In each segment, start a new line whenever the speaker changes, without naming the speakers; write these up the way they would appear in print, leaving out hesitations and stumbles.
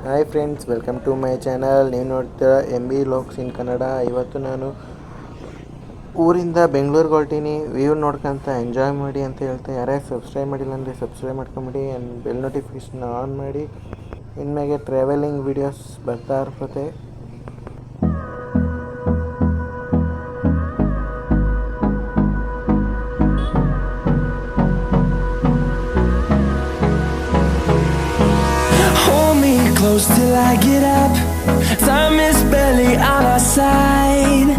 Hi friends, welcome to my channel. ನೀವು ನೋಡ್ತೀರಾ MB Vlogs ಇನ್ ಕನ್ನಡ. ಇವತ್ತು ನಾನು ಊರಿಂದ ಬೆಂಗಳೂರಿಗೆ ಹೊರಟೀನಿ. ವ್ಯೂ ನೋಡ್ಕೊಂತ ಎಂಜಾಯ್ ಮಾಡಿ ಅಂತ ಹೇಳ್ತಾ, ಯಾರ್ಯಾರು ಸಬ್ಸ್ಕ್ರೈಬ್ ಮಾಡಿಲ್ಲ ಅಂದರೆ ಸಬ್ಸ್ಕ್ರೈಬ್ ಮಾಡ್ಕೊಂಬಿಡಿ ಆ್ಯಂಡ್ ಬೆಲ್ ನೋಟಿಫಿಕೇಶನ್ ಆನ್ ಮಾಡಿ. ಇನ್ಮೇಲೆ ಟ್ರಾವೆಲಿಂಗ್ ವೀಡಿಯೋಸ್ ಬರ್ತಾ ಇರ್ತದೆ.
Close till I get up. Time is barely on our side.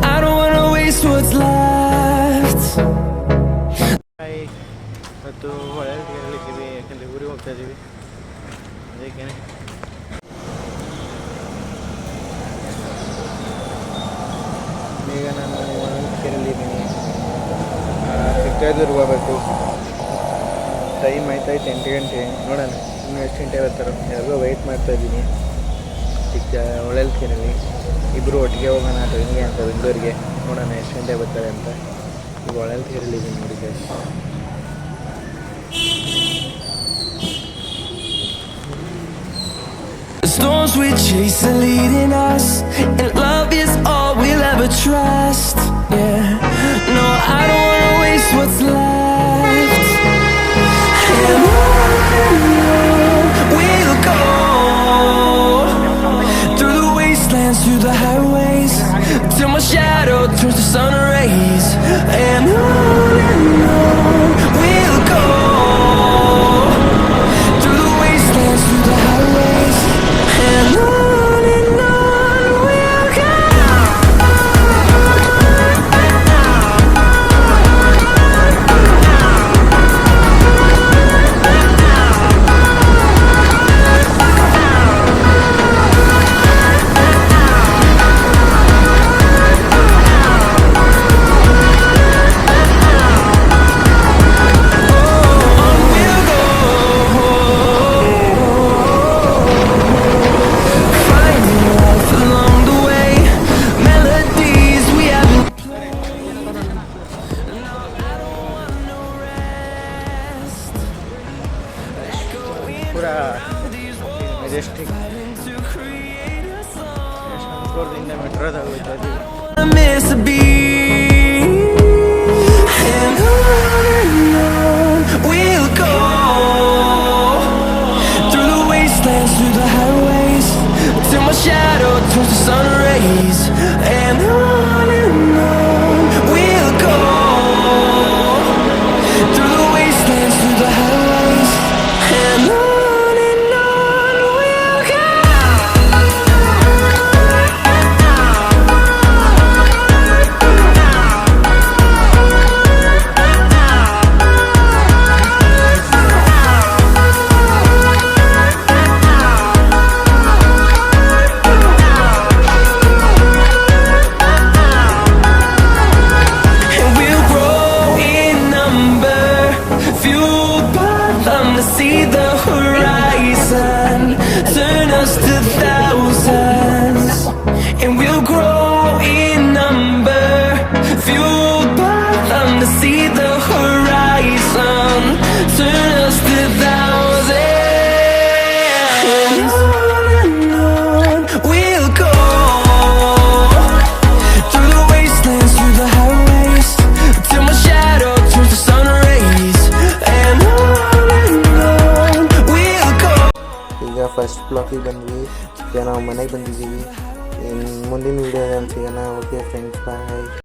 I don't wanna waste what's left.
ಇವತ್ತು ಹೊಳೆಯಲ್ಲಿ ಹೇಳಲಿದ್ದೀವಿ, ಯಾಕಂದರೆ ಊರಿಗೆ ಹೋಗ್ತಾ ಇದ್ದೀವಿ. ಅದಕ್ಕೆ ಈಗ ನಾನು ಹೊಳೆಯಲ್ಲಿದ್ದೀನಿ. ಚಿಕ್ಕದೂರಿಗೆ ಹೋಗ್ಬೇಕು. ಟೈಮ್ ಆಯ್ತಾಯ್ತು 8 ಗಂಟೆ. ನೋಡೋಣ ಇನ್ನೂ ಎಷ್ಟು ಗಂಟೆ ಬರ್ತಾರೋ. ಯಾರಿಗೋ ವೆಯ್ಟ್ ಮಾಡ್ತಾಯಿದ್ದೀನಿ ಹೊಳೆಲ್ಕೆರೆಯಲ್ಲಿ. ಇಬ್ಬರು ಒಟ್ಟಿಗೆ ಹೋಗೋಣ ಟ್ರೈನ್ಗೆ ಅಂತ ಬೆಂಗಳೂರಿಗೆ. ನೋಡೋಣ ಎಷ್ಟು ಗಂಟೆ ಬರ್ತಾರೆ ಅಂತ. ಈಗ ಹೊಳೆಲ್ಕೆರೆಯಲ್ಲಿದ್ದೀನಿ ನೋಡಿ guys.
The storms we chase are leading us, and love is all we'll ever trust. Yeah, no, I don't wanna waste what's left. And we'll go through the wastelands, through the highways, till my shadow turns to sun rays. And on we'll go through the wastelands, through the highways, and on we'll go.
ಪೂರಾ Majestic ಯಶವಂತಪುರದಿಂದ ಮೆಟ್ರೋದಾಗ ಹೋಗ್ತಾ ಇದ್ದೀವಿ.
Miss a beat, and on we'll go through the wastelands, through the highways, till my shadow turns to sun rays. And on we'll go through the wastelands, through the highways, and on we'll go. And we'll grow in number, fueled by them to see the horizon, turn us to thousands. And we'll grow in number, fueled by them to see the horizon, turn us to thousands. And on we'll go through the wastelands, through the highways, till my shadow turns to sun rays. And on we'll go.
ಈಗ first ಬ್ಲಾಕಿಗೆ ಬಂದ್ವಿ. ಈಗ ನಾವು ಮನೆಗೆ ಬಂದಿದ್ದೀವಿ. ಇನ್ನು ಮುಂದಿನ ವೀಡಿಯೋದಲ್ಲಿ ಸಿಗೋಣ. ಓಕೆ ಫ್ರೆಂಡ್ಸ್, ಬಾಯ್.